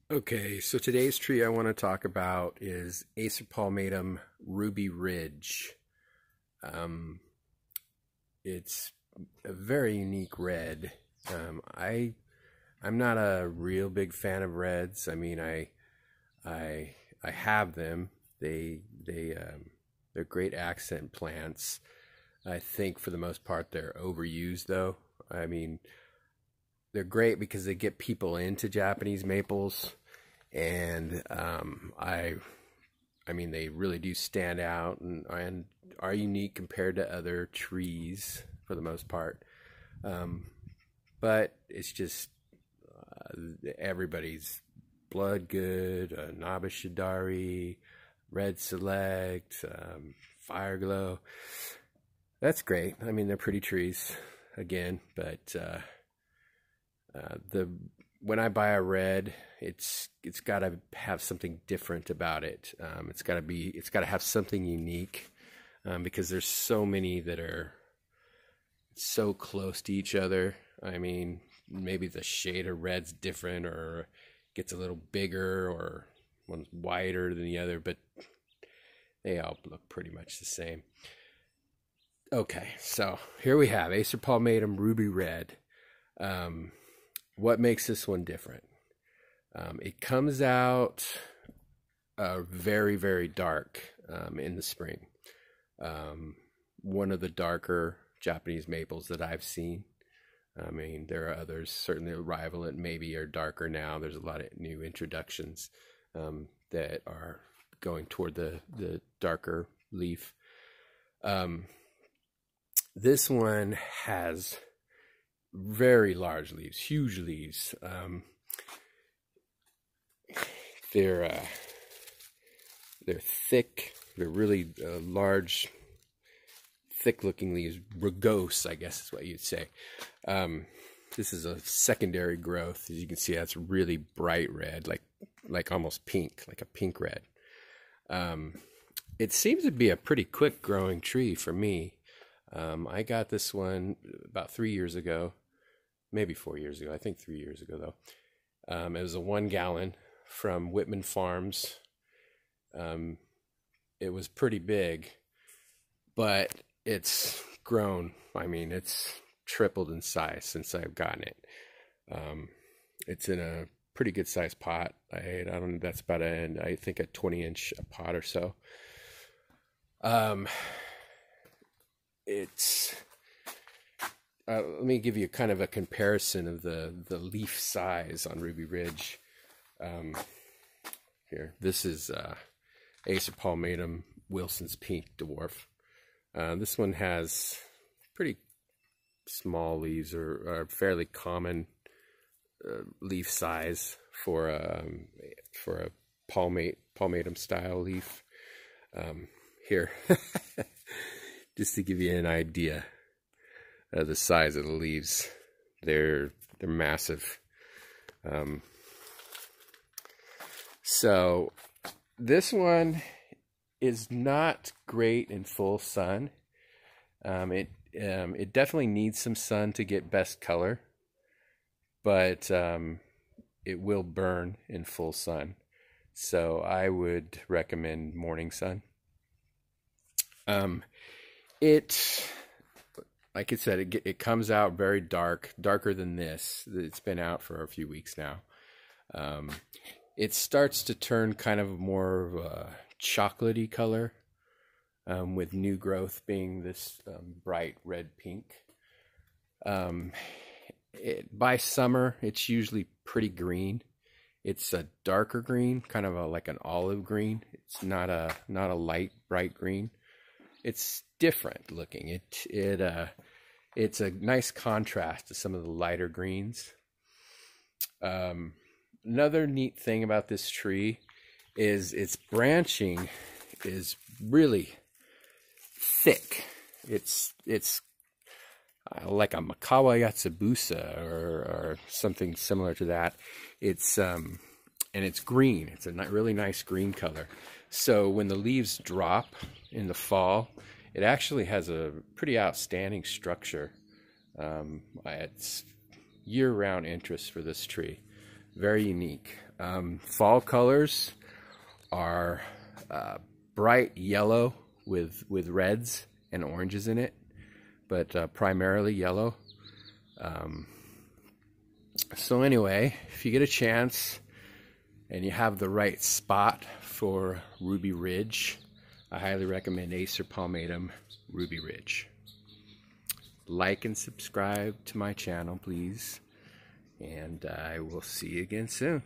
Okay, so today's tree I want to talk about is Acer palmatum Ruby Ridge. Um, it's a very unique red. I'm not a real big fan of reds. I have them. They're great accent plants. I think for the most part they're overused though. I mean, they're great because they get people into Japanese maples, and I mean they really do stand out and are unique compared to other trees for the most part. But it's just everybody's blood good, Nabishidari, Red Select, Fire Glow. That's great. I mean, they're pretty trees again, but the when I buy a red, it's got to have something different about it. It's got to have something unique, because there's so many that are so close to each other. I mean, maybe the shade of red's different or gets a little bigger, or one's wider than the other, but they all look pretty much the same. Okay, so here we have Acer palmatum Ruby Red. What makes this one different? It comes out very, very dark in the spring. One of the darker Japanese maples that I've seen. I mean, there are others certainly rival it, maybe are darker now. There's a lot of new introductions that are going toward the darker leaf. This one has very large leaves, huge leaves. They're thick. They're really large, thick-looking leaves. Rugose, I guess is what you'd say. This is a secondary growth. As you can see, that's really bright red, like almost pink, like a pink red. It seems to be a pretty quick growing tree for me. I got this one about 3 years ago, maybe 4 years ago. I think 3 years ago though. It was a 1 gallon from Whitman Farms. It was pretty big, but it's grown. I mean, it's tripled in size since I've gotten it. It's in a pretty good sized pot. I don't know, that's about I think a 20-inch pot or so. Let me give you kind of a comparison of the leaf size on Ruby Ridge. Here, this is Acer palmatum Wilson's Pink Dwarf. This one has pretty small leaves, or fairly common leaf size for a palmatum style leaf. Here, just to give you an idea of the size of the leaves, they're massive. So this one is not great in full sun. It definitely needs some sun to get best color, but it will burn in full sun. So I would recommend morning sun. Like I said, it comes out very dark, darker than this. It's been out for a few weeks now. It starts to turn kind of more of a chocolatey color, with new growth being this bright red pink. By summer, it's usually pretty green. It's a darker green, kind of like an olive green. It's not a light bright green. It's different looking. It's a nice contrast to some of the lighter greens. Another neat thing about this tree is its branching is really thick. It's like a Makawa Yatsubusa or something similar to that. It's and it's green. It's a really nice green color. So when the leaves drop in the fall, it actually has a pretty outstanding structure. It's year-round interest for this tree. Very unique. Fall colors are bright yellow with reds and oranges in it, but primarily yellow. So anyway, if you get a chance and you have the right spot for Ruby Ridge, I highly recommend Acer palmatum Ruby Ridge. Like and subscribe to my channel, please, and I will see you again soon.